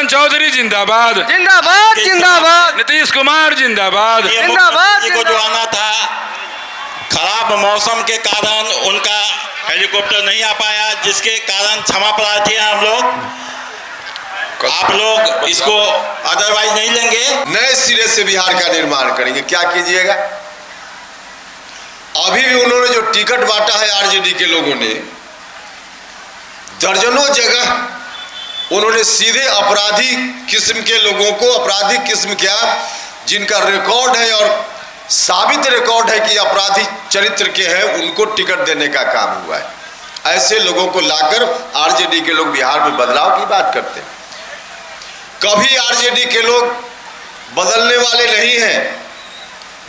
चरण चौधरी जिंदाबाद, जिंदाबाद जिंदाबाद, नीतीश कुमार जिंदाबाद, जिंदाबाद। को जो आना था, खराब मौसम के कारण उनका हेलीकॉप्टर नहीं आ पाया, जिसके कारण क्षमा प्रार्थी हैं हम लोग। आप लोग इसको अदरवाइज नहीं लेंगे। नए सिरे से बिहार का निर्माण करेंगे। क्या कीजिएगा? अभी भी उन्होंने जो टिकट बांटा है आरजेडी के लोगों ने, दर्जनों जगह उन्होंने सीधे अपराधी किस्म के लोगों को, अपराधी किस्म क्या, जिनका रिकॉर्ड है और साबित रिकॉर्ड है कि अपराधी चरित्र के हैं, उनको टिकट देने का काम हुआ है। ऐसे लोगों को लाकर आरजेडी के लोग बिहार में बदलाव की बात करते हैं। कभी आरजेडी के लोग बदलने वाले नहीं हैं।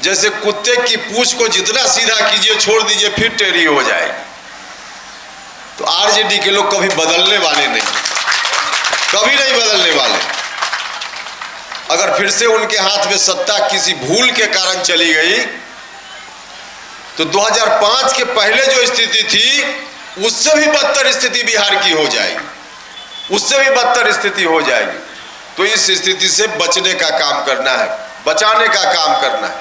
जैसे कुत्ते की पूंछ को जितना सीधा कीजिए, छोड़ दीजिए, फिर टेढ़ी हो जाएगी। तो आरजेडी के लोग कभी बदलने वाले नहीं, कभी नहीं बदलने वाले। अगर फिर से उनके हाथ में सत्ता किसी भूल के कारण चली गई तो 2005 के पहले जो स्थिति थी उससे भी बदतर स्थिति बिहार की हो जाएगी, उससे भी बदतर स्थिति हो जाएगी। तो इस स्थिति से बचने का काम करना है, बचाने का काम करना है।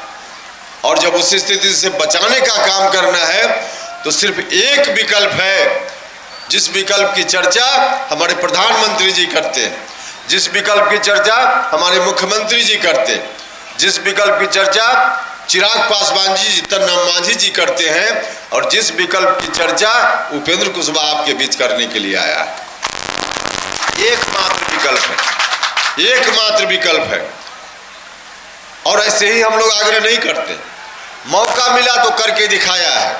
और जब उस स्थिति से बचाने का काम करना है तो सिर्फ एक विकल्प है, जिस विकल्प की चर्चा हमारे प्रधानमंत्री जी करते हैं, जिस विकल्प की चर्चा हमारे मुख्यमंत्री जी करते हैं, जिस विकल्प की चर्चा चिराग पासवान जी, जीतन राम मांझी जी करते हैं, और जिस विकल्प की चर्चा उपेंद्र कुशवाहा आपके बीच करने के लिए आया है। एकमात्र विकल्प है, एकमात्र विकल्प है। और ऐसे ही हम लोग आग्रह नहीं करते। मौका मिला तो करके दिखाया है,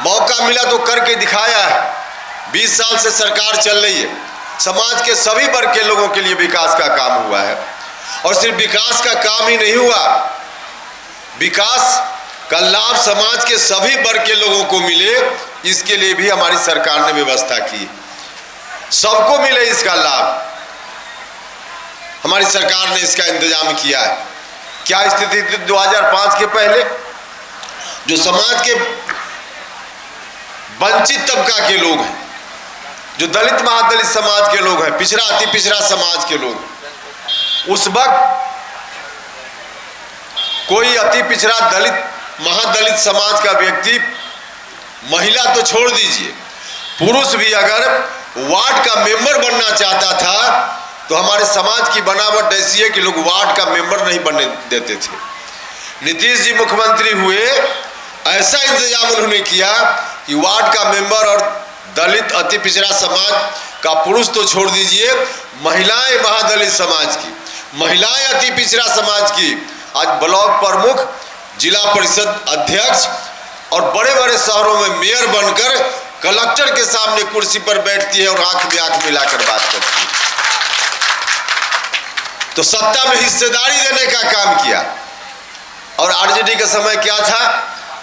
मौका मिला तो करके दिखाया है। 20 साल से सरकार चल रही है, समाज के सभी वर्ग के लोगों के लिए विकास का काम हुआ है। और सिर्फ विकास का काम ही नहीं हुआ, विकास का लाभ समाज के सभी वर्ग के लोगों को मिले, इसके लिए भी हमारी सरकार ने व्यवस्था की। सबको मिले इसका लाभ, हमारी सरकार ने इसका इंतजाम किया है। क्या स्थिति थी 2005 के पहले? जो समाज के वंचित तबका के लोग हैं, जो दलित महादलित समाज के लोग हैं, पिछड़ा अति पिछड़ा समाज के लोग, उस वक्त कोई अति पिछड़ा दलित महादलित समाज का व्यक्ति, महिला तो छोड़ दीजिए, पुरुष भी अगर वार्ड का मेंबर बनना चाहता था तो हमारे समाज की बनावट ऐसी है कि लोग वार्ड का मेंबर नहीं बनने देते थे। नीतीश जी मुख्यमंत्री हुए, ऐसा इंतजाम उन्होंने किया कि वार्ड का मेंबर और दलित अति पिछड़ा समाज का पुरुष तो छोड़ दीजिए, महिलाएं महादलित समाज की, महिलाएं अति पिछड़ा समाज की आज ब्लॉक प्रमुख, जिला परिषद अध्यक्ष और बड़े बड़े शहरों में मेयर बनकर कलेक्टर के सामने कुर्सी पर बैठती है और आंख में आंख मिलाकर बात करती है। तो सत्ता में हिस्सेदारी देने का काम किया। और आरजेडी का समय क्या था?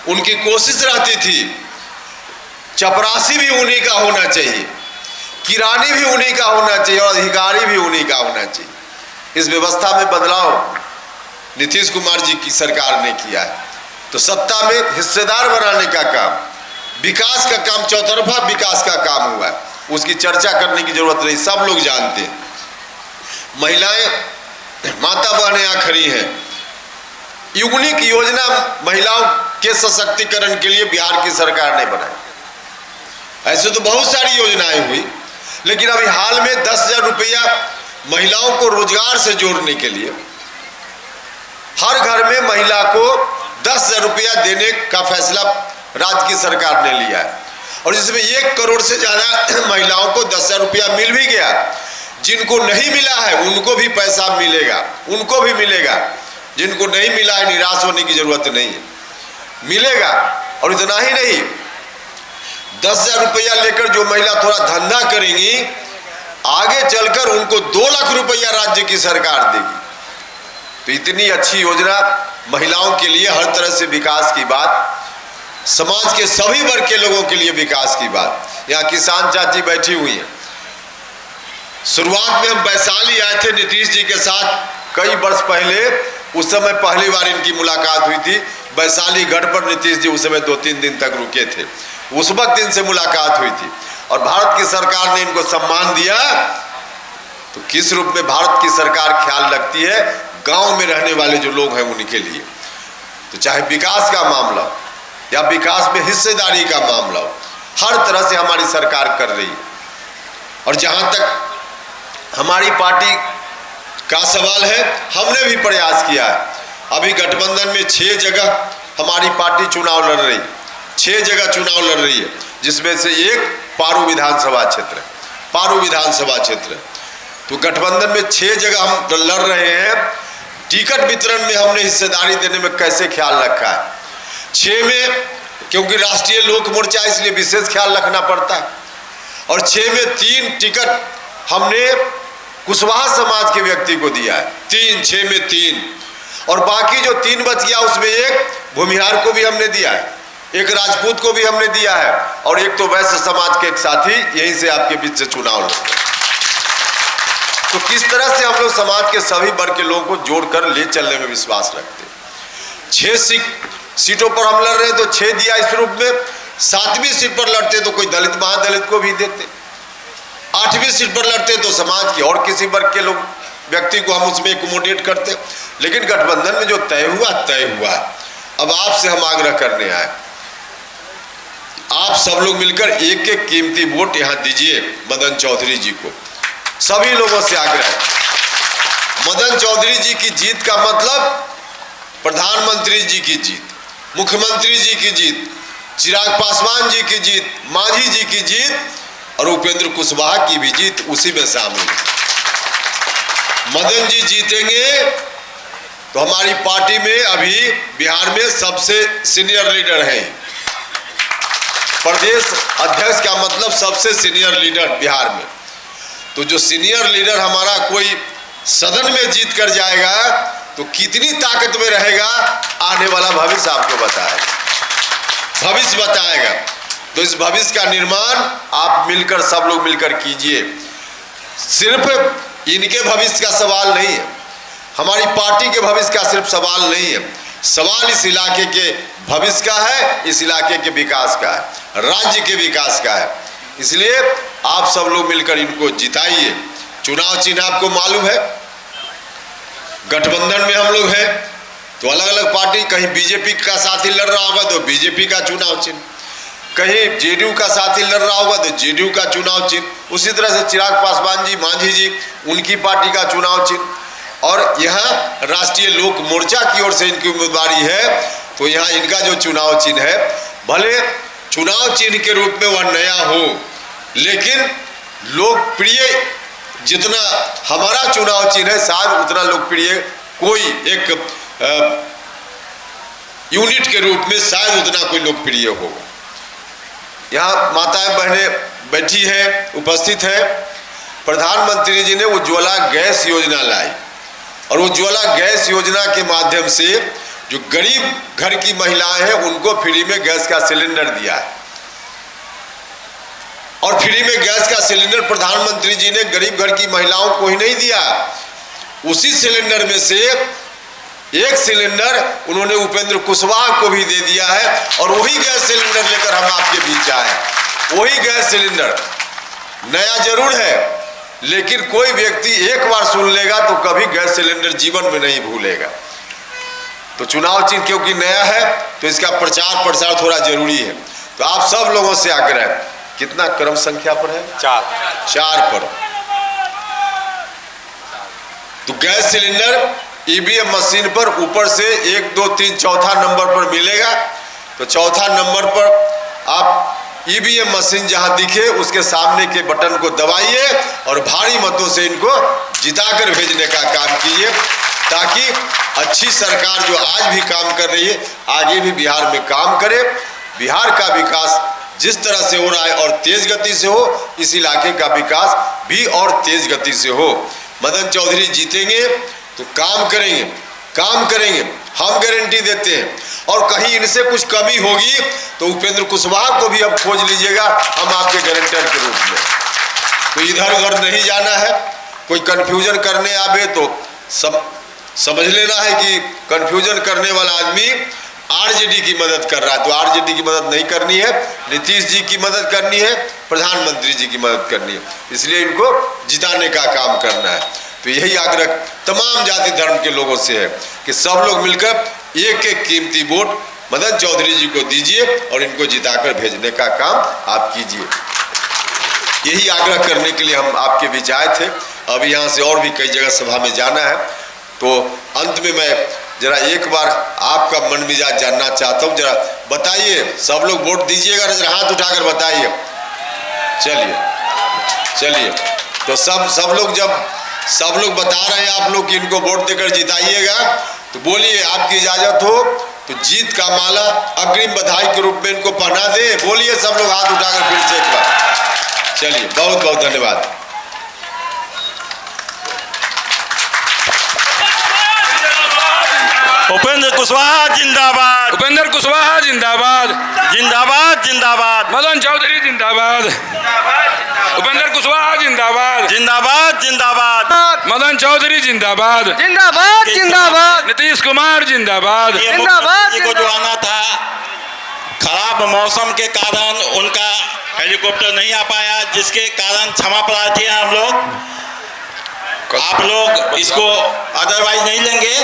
उनकी कोशिश रहती थी चपरासी भी उन्हीं का होना चाहिए, किरानी भी उन्हीं का होना चाहिए और अधिकारी भी उन्हीं का होना चाहिए। इस व्यवस्था में बदलाव नीतीश कुमार जी की सरकार ने किया है। तो सत्ता में हिस्सेदार बनाने का काम, विकास का काम, चौतरफा विकास का काम हुआ है, उसकी चर्चा करने की जरूरत नहीं, सब लोग जानते हैं। महिलाएं, माता बहनें यहाँ खड़ी हैं। यूनिक योजना महिलाओं के सशक्तिकरण के लिए बिहार की सरकार ने बनाई। ऐसे तो बहुत सारी योजनाएं हुई, लेकिन अभी हाल में 10,000 रुपया महिलाओं को रोजगार से जोड़ने के लिए हर घर में महिला को 10,000 रुपया देने का फैसला राज्य की सरकार ने लिया है। और जिसमें 1 करोड़ से ज़्यादा महिलाओं को 10,000 रुपया मिल भी गया। जिनको नहीं मिला है उनको भी पैसा मिलेगा, उनको भी मिलेगा। जिनको नहीं मिला है निराश होने की जरूरत नहीं है, मिलेगा। और इतना ही नहीं, 10,000 रुपया लेकर जो महिला थोड़ा धंधा करेंगी, आगे चलकर उनको 2 लाख रुपया राज्य की सरकार देगी। तो इतनी अच्छी योजना महिलाओं के लिए, हर तरह से विकास की बात, समाज के सभी वर्ग के लोगों के लिए विकास की बात। यहाँ किसान चाची बैठी हुई हैं। शुरुआत में हम वैशाली आए थे नीतीश जी के साथ कई वर्ष पहले, उस समय पहली बार इनकी मुलाकात हुई थी। वैशाली गढ़ पर नीतीश जी उस समय 2-3 दिन तक रुके थे, उस वक्त इनसे मुलाकात हुई थी और भारत की सरकार ने इनको सम्मान दिया। तो किस रूप में भारत की सरकार ख्याल रखती है गांव में रहने वाले जो लोग हैं उनके लिए। तो चाहे विकास का मामला हो या विकास में हिस्सेदारी का मामला हो, हर तरह से हमारी सरकार कर रही है। और जहां तक हमारी पार्टी का सवाल है, हमने भी प्रयास किया है। अभी गठबंधन में 6 जगह हमारी पार्टी चुनाव लड़ रही है, 6 जगह चुनाव लड़ रही है, जिसमें से एक पारू विधानसभा क्षेत्र है। पारू विधानसभा क्षेत्र, तो गठबंधन में 6 जगह हम लड़ रहे हैं। टिकट वितरण में हमने हिस्सेदारी देने में कैसे ख्याल रखा है, 6 में, क्योंकि राष्ट्रीय लोक मोर्चा इसलिए विशेष ख्याल रखना पड़ता है। और 6 में 3 टिकट हमने कुशवाहा समाज के व्यक्ति को दिया है, 6 में 3, और बाकी जो 3 बच गया उसमें एक भूमिहार को भी हमने दिया है, एक राजपूत को भी हमने दिया है, और एक तो वैश्य समाज के एक साथी यहीं से आपके बीच से चुनाव लड़ते। तो किस तरह से हम लोग समाज के सभी वर्ग के लोगों को जोड़कर ले चलने में विश्वास रखते हैं। 6 सीटों पर हम लड़ रहे हैं तो 6 दिया इस रूप में। 7वीं सीट पर लड़ते तो कोई दलित महादलित को भी देते, 8वीं सीट पर लड़ते तो समाज के और किसी वर्ग के लोग व्यक्ति को हम उसमें एकोमोडेट करते। लेकिन गठबंधन में जो तय हुआ। अब आपसे हम आग्रह करने आए, आप सब लोग मिलकर एक एक कीमती वोट यहां दीजिए मदन चौधरी जी को। सभी लोगों से आग्रह है, मदन चौधरी जी की जीत का मतलब प्रधानमंत्री जी की जीत, मुख्यमंत्री जी की जीत, चिराग पासवान जी की जीत, मांझी जी की जीत और उपेंद्र कुशवाहा की भी जीत उसी में शामिल है। मदन जी जीतेंगे तो हमारी पार्टी में अभी बिहार में सबसे सीनियर लीडर हैं। प्रदेश अध्यक्ष का मतलब सबसे सीनियर लीडर बिहार में। तो जो सीनियर लीडर हमारा कोई सदन में जीत कर जाएगा तो कितनी ताकत में रहेगा, आने वाला भविष्य आपको बताएगा, भविष्य बताएगा। तो इस भविष्य का निर्माण आप मिलकर, सब लोग मिलकर कीजिए। सिर्फ इनके भविष्य का सवाल नहीं है, हमारी पार्टी के भविष्य का सिर्फ सवाल नहीं है, सवाल इस इलाके के भविष्य का है, इस इलाके के विकास का है, राज्य के विकास का है। इसलिए आप सब लोग मिलकर इनको जिताइए। चुनाव चिन्ह आपको मालूम है, गठबंधन में हम लोग हैं तो अलग अलग पार्टी, कहीं बीजेपी का साथी लड़ रहा होगा तो बीजेपी का चुनाव चिन्ह, कहीं जेडीयू का साथी लड़ रहा होगा तो जेडीयू का चुनाव चिन्ह, उसी तरह से चिराग पासवान जी, मांझी जी, उनकी पार्टी का चुनाव चिन्ह, और यहाँ राष्ट्रीय लोक मोर्चा की ओर से इनकी उम्मीदवारी है तो यहाँ इनका जो चुनाव चिन्ह है, भले चुनाव चिन्ह के रूप में वह नया हो, लेकिन लोकप्रिय जितना हमारा चुनाव चिन्ह है शायद उतना लोकप्रिय कोई एक यूनिट के रूप में शायद उतना कोई लोकप्रिय होगा। यहाँ माताएं बहनें बैठी हैं, उपस्थित है। प्रधानमंत्री जी ने उज्ज्वला गैस योजना लाई और उज्ज्वला गैस योजना के माध्यम से जो गरीब घर की महिलाएं हैं उनको फ्री में गैस का सिलेंडर दिया है। और फ्री में गैस का सिलेंडर प्रधानमंत्री जी ने गरीब घर की महिलाओं को ही नहीं दिया, उसी सिलेंडर में से एक सिलेंडर उन्होंने उपेंद्र कुशवाहा को भी दे दिया है। और वही गैस सिलेंडर लेकर हम आपके बीच आए। वही गैस सिलेंडर नया जरूर है, लेकिन कोई व्यक्ति एक बार सुन लेगा तो कभी गैस सिलेंडर जीवन में नहीं भूलेगा। तो चुनाव चिन्ह क्योंकि नया है तो इसका प्रचार प्रसार थोड़ा जरूरी है। तो आप सब लोगों से आग्रह, कितना क्रम संख्या पर है? 4 पर। तो गैस सिलेंडर ईवीएम मशीन पर ऊपर से 1, 2, 3 चौथा नंबर पर मिलेगा। तो चौथा नंबर पर आप ईवीएम मशीन जहां दिखे उसके सामने के बटन को दबाइए और भारी मतों से इनको जिताकर भेजने का काम कीजिए, ताकि अच्छी सरकार जो आज भी काम कर रही है आगे भी बिहार में काम करे। बिहार का विकास जिस तरह से हो रहा है और तेज गति से हो, इस इलाके का विकास भी और तेज गति से हो। मदन चौधरी जीतेंगे तो काम करेंगे, हम गारंटी देते हैं। और कहीं इनसे कुछ कमी होगी तो उपेंद्र कुशवाहा को भी अब खोज लीजिएगा, हम आपके गारंटर के रूप में। तो इधर उधर नहीं जाना है, कोई कन्फ्यूजन करने आवे तो समझ लेना है कि कन्फ्यूजन करने वाला आदमी आरजेडी की मदद कर रहा है, तो आरजेडी की मदद नहीं करनी है, नीतीश जी की मदद करनी है, प्रधानमंत्री जी की मदद करनी है, इसलिए इनको जिताने का काम करना है। तो यही आग्रह तमाम जाति धर्म के लोगों से है कि सब लोग मिलकर एक एक कीमती वोट मदन चौधरी जी को दीजिए और इनको जिताकर भेजने का काम आप कीजिए। यही आग्रह करने के लिए हम आपके बीच आए थे। अब यहाँ से और भी कई जगह सभा में जाना है, तो अंत में मैं जरा एक बार आपका मन मिजाज जानना चाहता हूँ। जरा बताइए, सब लोग वोट दीजिएगा, जरा हाथ उठाकर बताइए। चलिए तो सब लोग जब सब लोग बता रहे हैं आप लोग कि इनको वोट देकर जिताइएगा, तो बोलिए आपकी इजाजत हो तो जीत का माला अग्रिम बधाई के रूप में इनको पहना दे। बोलिए सब लोग हाथ उठाकर फिर से एक बार। चलिए, बहुत बहुत धन्यवाद। उपेंद्र कुशवाहा जिंदाबाद, उपेंद्र कुशवाहा जिंदाबाद, जिंदाबाद जिंदाबाद, मदन चौधरी जिंदाबाद, उपेंद्र कुशवाहा जिंदाबाद, जिंदाबाद जिंदाबाद, मदन चौधरी जिंदाबाद, जिंदाबाद जिंदाबाद, नीतीश कुमार जिंदाबाद। ये जिंदाबाद, मुख्यमंत्री को जो आना था, खराब मौसम के कारण उनका हेलीकॉप्टर नहीं आ पाया, जिसके कारण क्षमा प्रार्थी हैं हम लोग। आप लोग इसको अदरवाइज नहीं लेंगे।